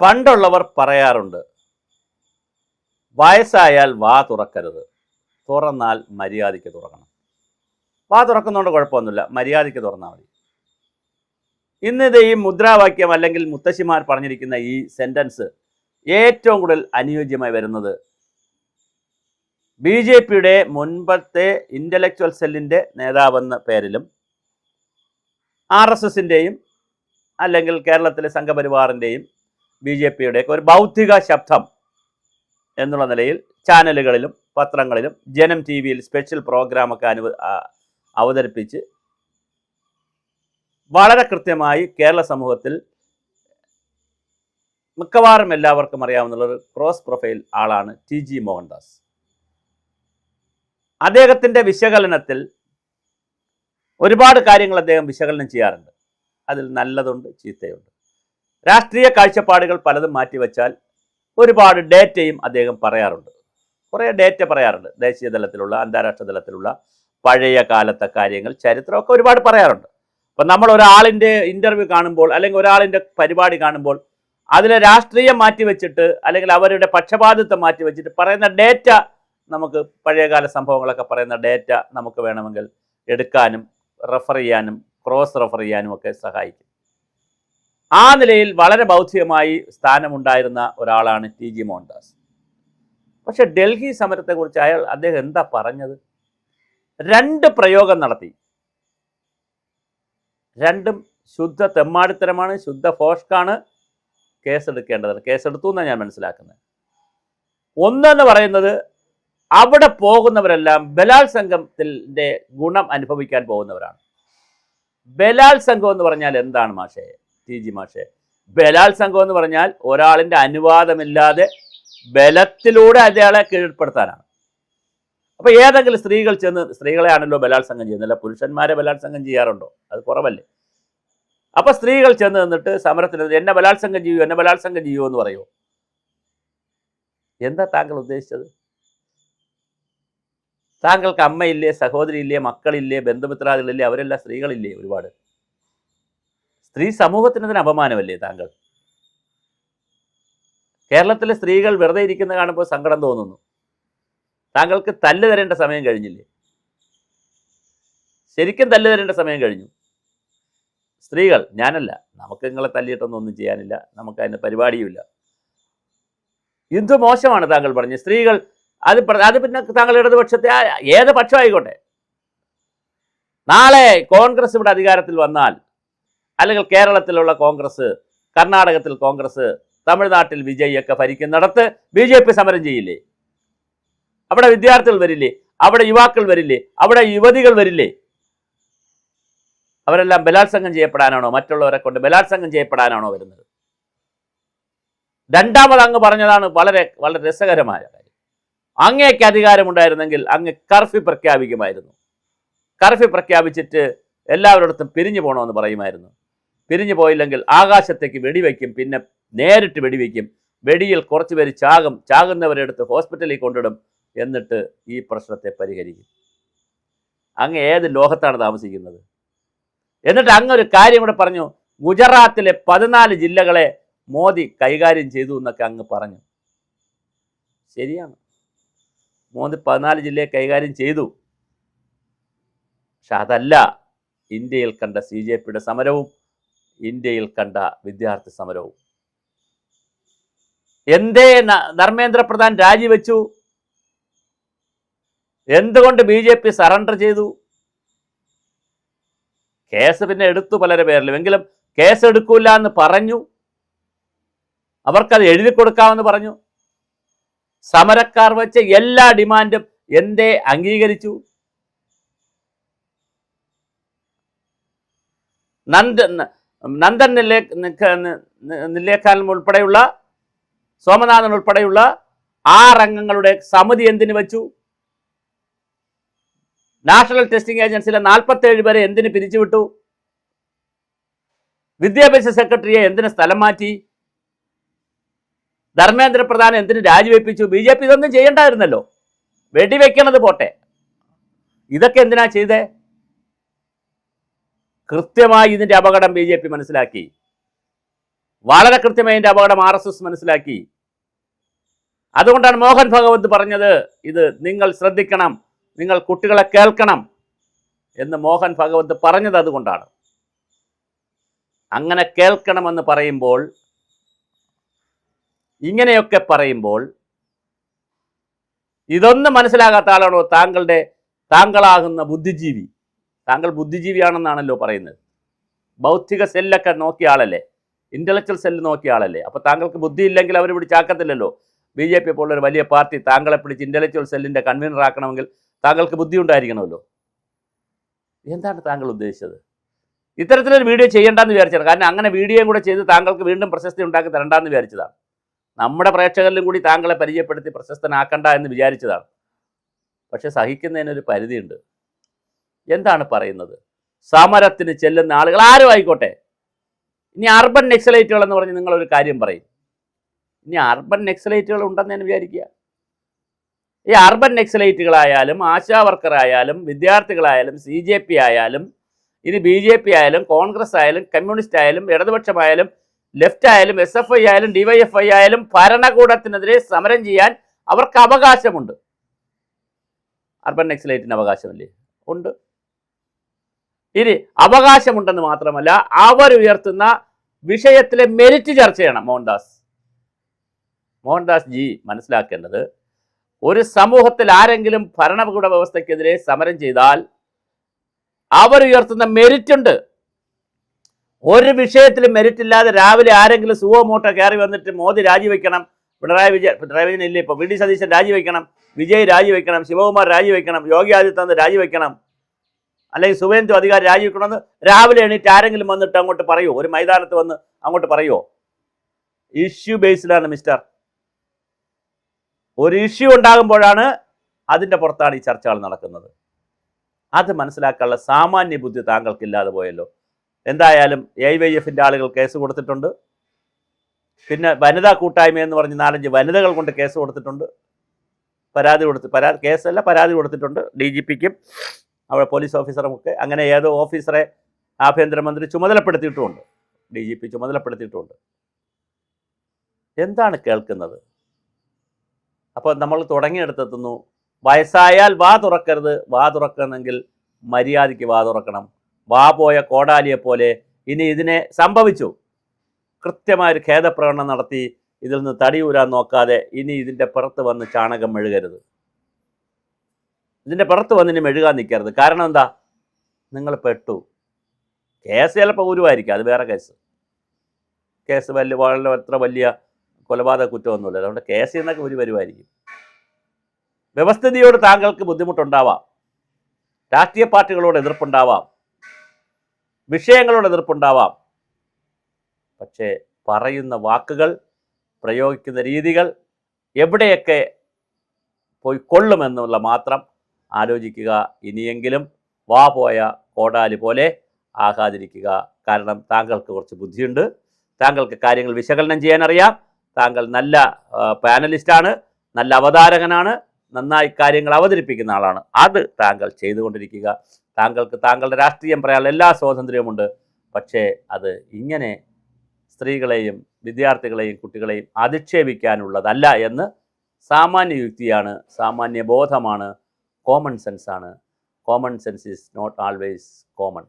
പണ്ടുള്ളവർ പറയാറുണ്ട്, വയസ്സായാൽ വാ തുറക്കരുത്, തുറന്നാൽ മര്യാദയ്ക്ക് തുറക്കണം. വാ തുറക്കുന്നതുകൊണ്ട് കുഴപ്പമൊന്നുമില്ല, മര്യാദയ്ക്ക് തുറന്നാൽ മതി. ഇന്നിത് ഈ മുദ്രാവാക്യം അല്ലെങ്കിൽ മുത്തശ്ശിമാർ പറഞ്ഞിരിക്കുന്ന ഈ സെൻറ്റൻസ് ഏറ്റവും കൂടുതൽ അനുയോജ്യമായി വരുന്നത് BJPയുടെ മുൻപത്തെ ഇൻ്റലക്ച്വൽ സെല്ലിൻ്റെ നേതാവെന്ന പേരിലും RSSൻ്റെയും അല്ലെങ്കിൽ കേരളത്തിലെ സംഘപരിവാറിൻ്റെയും BJPയുടെയൊക്കെ ഒരു ബൗദ്ധിക ശബ്ദം എന്നുള്ള നിലയിൽ ചാനലുകളിലും പത്രങ്ങളിലും ജനം TV-യിൽ സ്പെഷ്യൽ പ്രോഗ്രാമൊക്കെ അവതരിപ്പിച്ച് വളരെ കൃത്യമായി കേരള സമൂഹത്തിൽ മിക്കവാറും എല്ലാവർക്കും അറിയാവുന്നൊരു ക്രോസ് പ്രൊഫൈൽ ആളാണ് TG മോഹൻദാസ്. അദ്ദേഹത്തിൻ്റെ വിശകലനത്തിൽ ഒരുപാട് കാര്യങ്ങൾ അദ്ദേഹം വിശകലനം ചെയ്യാറുണ്ട്. അതിൽ നല്ലതുണ്ട്, ചീത്തയുണ്ട്. രാഷ്ട്രീയ കാഴ്ചപ്പാടുകൾ പലതും മാറ്റിവെച്ചാൽ ഒരുപാട് ഡേറ്റയും അദ്ദേഹം പറയാറുണ്ട്. കുറേ ഡേറ്റ പറയാറുണ്ട്. ദേശീയ തലത്തിലുള്ള, അന്താരാഷ്ട്ര തലത്തിലുള്ള പഴയ കാലത്തെ കാര്യങ്ങൾ, ചരിത്രമൊക്കെ ഒരുപാട് പറയാറുണ്ട്. അപ്പം നമ്മൾ ഒരാളിൻ്റെ ഇൻ്റർവ്യൂ കാണുമ്പോൾ അല്ലെങ്കിൽ ഒരാളിൻ്റെ പരിപാടി കാണുമ്പോൾ അതിലെ രാഷ്ട്രീയം മാറ്റിവെച്ചിട്ട് അല്ലെങ്കിൽ അവരുടെ പക്ഷപാതിത്വം മാറ്റിവെച്ചിട്ട് പറയുന്ന ഡേറ്റ, നമുക്ക് പഴയകാല സംഭവങ്ങളൊക്കെ പറയുന്ന ഡേറ്റ നമുക്ക് വേണമെങ്കിൽ എടുക്കാനും റെഫർ ചെയ്യാനും ക്രോസ് റെഫർ ചെയ്യാനും ഒക്കെ സഹായിക്കും. ആ നിലയിൽ വളരെ ബൗദ്ധികമായി സ്ഥാനമുണ്ടായിരുന്ന ഒരാളാണ് TG മോഹൻദാസ്. പക്ഷെ ഡൽഹി സമരത്തെക്കുറിച്ച് അദ്ദേഹം എന്താ പറഞ്ഞത്? 2 പ്രയോഗം നടത്തി. രണ്ടും ശുദ്ധ തെമ്മാടിത്തരമാണ്, ശുദ്ധ ഫോഷ്കാണ്. കേസെടുക്കേണ്ടതാണ്. കേസെടുത്തു എന്നാണ് ഞാൻ മനസ്സിലാക്കുന്നത്. ഒന്നെന്ന് പറയുന്നത്, അവിടെ പോകുന്നവരെല്ലാം ബലാത്സംഗത്തിൻ്റെ ഗുണം അനുഭവിക്കാൻ പോകുന്നവരാണ്. ബലാത്സംഗം എന്ന് പറഞ്ഞാൽ എന്താണ് മാഷേ, TG മാഷേ? ബലാത്സംഗം എന്ന് പറഞ്ഞാൽ ഒരാളിൻ്റെ അനുവാദമില്ലാതെ ബലത്തിലൂടെ അയാളെ കീഴ്പ്പെടുത്താനാണ്. അപ്പോൾ ഏതെങ്കിലും സ്ത്രീകൾ ചെന്ന്, സ്ത്രീകളെയാണല്ലോ ബലാത്സംഗം ചെയ്യുന്നില്ല, പുരുഷന്മാരെ ബലാത്സംഗം ചെയ്യാറുണ്ടോ? അത് കുറവല്ലേ. അപ്പോൾ സ്ത്രീകൾ ചെന്ന് നിന്നിട്ട് സമരത്തിന് എന്നെ ബലാത്സംഗം ചെയ്യൂ, എന്നെ ബലാത്സംഗം ചെയ്യൂ എന്ന് പറയുമോ? എന്താ താങ്കൾ ഉദ്ദേശിച്ചത്? താങ്കൾക്ക് അമ്മയില്ലേ, സഹോദരിയില്ലേ, മക്കളില്ലേ, ബന്ധുമിത്രാദികളില്ലേ? അവരെല്ലാം സ്ത്രീകളില്ലേ? ഒരുപാട്. സ്ത്രീ സമൂഹത്തിന് അപമാനമല്ലേ താങ്കൾ? കേരളത്തിലെ സ്ത്രീകൾ വെറുതെ ഇരിക്കുന്ന കാണുമ്പോൾ സങ്കടം തോന്നുന്നു. താങ്കൾക്ക് തല്ല് തരേണ്ട സമയം കഴിഞ്ഞില്ലേ? ശരിക്കും തല്ല് തരേണ്ട സമയം കഴിഞ്ഞു. സ്ത്രീകൾ, ഞാനല്ല, നമുക്ക് നിങ്ങളെ തല്ലിയിട്ടൊന്നും ചെയ്യാനില്ല, നമുക്ക് അതിന് പരിപാടിയുമില്ല. എന്ത് മോശമാണ് താങ്കൾ പറഞ്ഞത്. സ്ത്രീകൾ അത് പിന്നെ താങ്കൾ ഇടതുപക്ഷത്തെ ഏത് പക്ഷമായിക്കോട്ടെ, നാളെ കോൺഗ്രസ് ഇവിടെ അധികാരത്തിൽ വന്നാൽ, അല്ലെങ്കിൽ കേരളത്തിലുള്ള കോൺഗ്രസ്, കർണാടകത്തിൽ കോൺഗ്രസ്, തമിഴ്നാട്ടിൽ വിജയൊക്കെ ഭരിക്കുന്നിടത്ത് BJP സമരം ചെയ്യില്ലേ? അവിടെ വിദ്യാർത്ഥികൾ വരില്ലേ? അവിടെ യുവാക്കൾ വരില്ലേ? അവിടെ യുവതികൾ വരില്ലേ? അവരെല്ലാം ബലാത്സംഗം ചെയ്യപ്പെടാനാണോ, മറ്റുള്ളവരെ കൊണ്ട് ബലാത്സംഗം ചെയ്യപ്പെടാനാണോ വരുന്നത്? രണ്ടാമത് അങ്ങ് പറഞ്ഞതാണ് വളരെ വളരെ രസകരമായ കാര്യം. അങ്ങേക്ക് അധികാരമുണ്ടായിരുന്നെങ്കിൽ അങ്ങ് കർഫ്യൂ പ്രഖ്യാപിക്കുമായിരുന്നു. കർഫ്യൂ പ്രഖ്യാപിച്ചിട്ട് എല്ലാവരിടത്തും പിരിഞ്ഞു പോകണമെന്ന് പറയുമായിരുന്നു. പിരിഞ്ഞു പോയില്ലെങ്കിൽ ആകാശത്തേക്ക് വെടിവെക്കും, പിന്നെ നേരിട്ട് വെടിവെക്കും. വെടിയിൽ കുറച്ച് പേര് ചാകും, ചാകുന്നവരെ എടുത്ത് ഹോസ്പിറ്റലിൽ കൊണ്ടിടും, എന്നിട്ട് ഈ പ്രശ്നത്തെ പരിഹരിക്കും. അങ്ങ് ഏത് ലോകത്താണ് താമസിക്കുന്നത്? എന്നിട്ട് അങ്ങൊരു കാര്യം കൂടെ പറഞ്ഞു, ഗുജറാത്തിലെ 14 ജില്ലകളെ മോദി കൈകാര്യം ചെയ്തു എന്നൊക്കെ അങ്ങ് പറഞ്ഞു. ശരിയാണ്, മോദി 14 ജില്ലയെ കൈകാര്യം ചെയ്തു. പക്ഷെ അതല്ല ഇന്ത്യയിൽ കണ്ട CJPയുടെ സമരവും ഇന്ത്യയിൽ കണ്ട വിദ്യാർത്ഥി സമരവും. എന്തേ ധർമ്മേന്ദ്ര പ്രധാൻ രാജിവെച്ചു? എന്തുകൊണ്ട് BJP സറണ്ടർ ചെയ്തു? കേസ് പിന്നെ എടുത്തു പലരെ പേരിലും, എങ്കിലും കേസ് എടുക്കൂല എന്ന് പറഞ്ഞു. അവർക്കത് എഴുതി കൊടുക്കാമെന്ന് പറഞ്ഞു. സമരക്കാർ വെച്ച എല്ലാ ഡിമാൻഡും എന്തേ അംഗീകരിച്ചു? നന്ദൻ നിലേഖാൻ ഉൾപ്പെടെയുള്ള, സോമനാഥൻ ഉൾപ്പെടെയുള്ള 6 അംഗങ്ങളുടെ സമിതി എന്തിനു വെച്ചു? നാഷണൽ ടെസ്റ്റിംഗ് ഏജൻസിയിലെ 47 പേരെ എന്തിന് പിരിച്ചുവിട്ടു? വിദ്യാഭ്യാസ സെക്രട്ടറിയെ എന്തിന് സ്ഥലം മാറ്റി? ധർമ്മേന്ദ്ര പ്രധാൻ എന്തിന് രാജിവെപ്പിച്ചു? BJP ഇതൊന്നും ചെയ്യണ്ടായിരുന്നല്ലോ. വെടിവെക്കണത് പോട്ടെ, ഇതൊക്കെ എന്തിനാ ചെയ്തേ? കൃത്യമായി ഇതിൻ്റെ അപകടം BJP മനസ്സിലാക്കി. വളരെ കൃത്യമായി അതിൻ്റെ അപകടം RSS മനസ്സിലാക്കി. അതുകൊണ്ടാണ് മോഹൻ ഭഗവത് പറഞ്ഞത്, ഇത് നിങ്ങൾ ശ്രദ്ധിക്കണം, നിങ്ങൾ കുട്ടികളെ കേൾക്കണം എന്ന് മോഹൻ ഭഗവത് പറഞ്ഞത് അതുകൊണ്ടാണ്. അങ്ങനെ കേൾക്കണമെന്ന് പറയുമ്പോൾ, ഇങ്ങനെയൊക്കെ പറയുമ്പോൾ ഇതൊന്നും മനസ്സിലാകാത്ത ആളാണോ താങ്കളാകുന്ന ബുദ്ധിജീവി? താങ്കൾ ബുദ്ധിജീവിയാണെന്നാണല്ലോ പറയുന്നത്. ബൗദ്ധിക സെല്ലൊക്കെ നോക്കിയ ആളല്ലേ, ഇന്റലക്ച്വൽ സെല്ല് നോക്കിയ ആളല്ലേ. അപ്പോൾ താങ്കൾക്ക് ബുദ്ധി ഇല്ലെങ്കിൽ അവർ പിടിച്ചാക്കത്തില്ലല്ലോ. BJP പോലുള്ളൊരു വലിയ പാർട്ടി താങ്കളെ പിടിച്ച് ഇന്റലക്ച്വൽ സെല്ലിൻ്റെ കൺവീനർ ആക്കണമെങ്കിൽ താങ്കൾക്ക് ബുദ്ധി ഉണ്ടായിരിക്കണമല്ലോ. എന്താണ് താങ്കൾ ഉദ്ദേശിച്ചത്? ഇത്തരത്തിലൊരു വീഡിയോ ചെയ്യേണ്ടെന്ന് വിചാരിച്ചതാണ്. കാരണം അങ്ങനെ വീഡിയോയും കൂടെ ചെയ്ത് താങ്കൾക്ക് വീണ്ടും പ്രശസ്തി ഉണ്ടാക്കി തരണ്ടെന്ന് വിചാരിച്ചതാണ്. നമ്മുടെ പ്രേക്ഷകരിലും കൂടി താങ്കളെ പരിചയപ്പെടുത്തി പ്രശസ്തനാക്കണ്ട എന്ന് വിചാരിച്ചതാണ്. പക്ഷെ സഹിക്കുന്നതിനൊരു പരിധിയുണ്ട്. എന്താണ് പറയുന്നത്? സമരത്തിന് ചെല്ലുന്ന ആളുകൾ ആരും ആയിക്കോട്ടെ. ഇനി അർബൻ നെക്സലൈറ്റുകൾ എന്ന് പറഞ്ഞ് നിങ്ങളൊരു കാര്യം പറയും. ഇനി അർബൻ നെക്സലൈറ്റുകൾ ഉണ്ടെന്ന് ഞാൻ വിചാരിക്കുക. ഈ അർബൻ നെക്സലൈറ്റുകളായാലും ആശാ വർക്കറായാലും വിദ്യാർത്ഥികളായാലും CJP ആയാലും ഇനി BJP ആയാലും കോൺഗ്രസ് ആയാലും കമ്മ്യൂണിസ്റ്റ് ആയാലും ഇടതുപക്ഷമായാലും ലെഫ്റ്റ് ആയാലും SFI ആയാലും DYFI ആയാലും ഭരണകൂടത്തിനെതിരെ സമരം ചെയ്യാൻ അവർക്ക് അവകാശമുണ്ട്. അർബൻ നെക്സലൈറ്റിന് അവകാശമില്ലേ? ഉണ്ട്. ഇനി അവകാശമുണ്ടെന്ന് മാത്രമല്ല, അവരുയർത്തുന്ന വിഷയത്തിലെ മെരിറ്റ് ചർച്ച ചെയ്യണം. മോഹൻദാസ് ജി മനസ്സിലാക്കേണ്ടത്, ഒരു സമൂഹത്തിൽ ആരെങ്കിലും ഭരണകൂട വ്യവസ്ഥയ്ക്കെതിരെ സമരം ചെയ്താൽ അവരുയർത്തുന്ന മെരിറ്റ് ഉണ്ട്. ഒരു വിഷയത്തിലും മെരിറ്റ് ഇല്ലാതെ രാവിലെ ആരെങ്കിലും സുവമോട്ടോ കയറി വന്നിട്ട് മോദി രാജിവെക്കണം, പിണറായി വിജയൻ ഇല്ലേ, ഇപ്പോൾ VD സതീശൻ രാജിവെക്കണം, വിജയ് രാജിവെക്കണം, ശിവകുമാർ രാജിവെക്കണം, യോഗി ആദിത്യനാഥ് രാജിവെക്കണം, അല്ലെങ്കിൽ സുവേന്ദു അധികാരി രാജിവെക്കണമെന്ന് രാവിലെ എണീറ്റ് ആരെങ്കിലും വന്നിട്ട് അങ്ങോട്ട് പറയുമോ? ഒരു മൈതാനത്ത് വന്ന് അങ്ങോട്ട് പറയുമോ? ഇഷ്യൂ ബേസ്ഡാണ് മിസ്റ്റർ. ഒരു ഇഷ്യൂ ഉണ്ടാകുമ്പോഴാണ് അതിൻ്റെ പുറത്താണ് ഈ ചർച്ചകൾ നടക്കുന്നത്. അത് മനസ്സിലാക്കാനുള്ള സാമാന്യ ബുദ്ധി താങ്കൾക്കില്ലാതെ പോയല്ലോ. എന്തായാലും AYFൻ്റെ ആളുകൾ കേസ് കൊടുത്തിട്ടുണ്ട്. പിന്നെ വനിതാ കൂട്ടായ്മ എന്ന് പറഞ്ഞ് 4-5 വനിതകൾ കൊണ്ട് കേസ് കൊടുത്തിട്ടുണ്ട്. പരാതി കൊടുത്തിട്ടുണ്ട് DGPക്കും അവിടെ പോലീസ് ഓഫീസറുമൊക്കെ. അങ്ങനെ ഏതോ ഓഫീസറെ ആഭ്യന്തരമന്ത്രി ചുമതലപ്പെടുത്തിയിട്ടുമുണ്ട്, DGP ചുമതലപ്പെടുത്തിയിട്ടുമുണ്ട്. എന്താണ് കേൾക്കുന്നത്? അപ്പോൾ നമ്മൾ തുടങ്ങിയെടുത്തെത്തുന്നു, വയസ്സായാൽ വാ തുറക്കരുത്, വാ തുറക്കണമെങ്കിൽ മര്യാദയ്ക്ക് വാ തുറക്കണം. വാ പോയ കോടാലിയെ പോലെ ഇനി ഇതിനെ സംഭവിച്ചു, കൃത്യമായൊരു ഖേദപ്രകടനം നടത്തി ഇതിൽ നിന്ന് തടിയൂരാൻ നോക്കാതെ ഇനി ഇതിൻ്റെ പുറത്ത് വന്ന് ചാണകം മെഴുകരുത്. ഇതിൻ്റെ പുറത്ത് വന്ന് ഇനി മെഴുകാൻ നിൽക്കരുത്. കാരണം എന്താ? നിങ്ങൾ പെട്ടു. കേസ് ചിലപ്പോൾ ഉരുവായിരിക്കും, അത് വേറെ കേസ്. വളരെ അത്ര വലിയ കൊലപാതക കുറ്റമൊന്നുമില്ല. അതുകൊണ്ട് കേസിൽ നിന്നൊക്കെ വരുമായിരിക്കും. വ്യവസ്ഥിതിയോട് താങ്കൾക്ക് ബുദ്ധിമുട്ടുണ്ടാവാം, രാഷ്ട്രീയ പാർട്ടികളോട് എതിർപ്പുണ്ടാവാം, വിഷയങ്ങളോട് എതിർപ്പുണ്ടാവാം. പക്ഷേ പറയുന്ന വാക്കുകൾ, പ്രയോഗിക്കുന്ന രീതികൾ എവിടെയൊക്കെ പോയി കൊള്ളുമെന്നുള്ള മാത്രം ആലോചിക്കുക. ഇനിയെങ്കിലും വാ പോയ കോടാലി പോലെ ആകാതിരിക്കുക. കാരണം താങ്കൾക്ക് കുറച്ച് ബുദ്ധിയുണ്ട്, താങ്കൾക്ക് കാര്യങ്ങൾ വിശകലനം ചെയ്യാൻ അറിയാം, താങ്കൾ നല്ല പാനലിസ്റ്റാണ്, നല്ല അവതാരകനാണ്, നന്നായി കാര്യങ്ങൾ അവതരിപ്പിക്കുന്ന ആളാണ്. അത് താങ്കൾ ചെയ്തുകൊണ്ടിരിക്കുക. താങ്കൾക്ക് താങ്കളുടെ രാഷ്ട്രീയം പറയാനുള്ള എല്ലാ സ്വാതന്ത്ര്യവുമുണ്ട്. പക്ഷേ അത് ഇങ്ങനെ സ്ത്രീകളെയും വിദ്യാർത്ഥികളെയും കുട്ടികളെയും അധിക്ഷേപിക്കാനുള്ളതല്ല എന്ന് സാമാന്യ യുക്തിയാണ്, സാമാന്യ ബോധമാണ്, കോമൺ സെൻസാണ്. Common sense is not always common.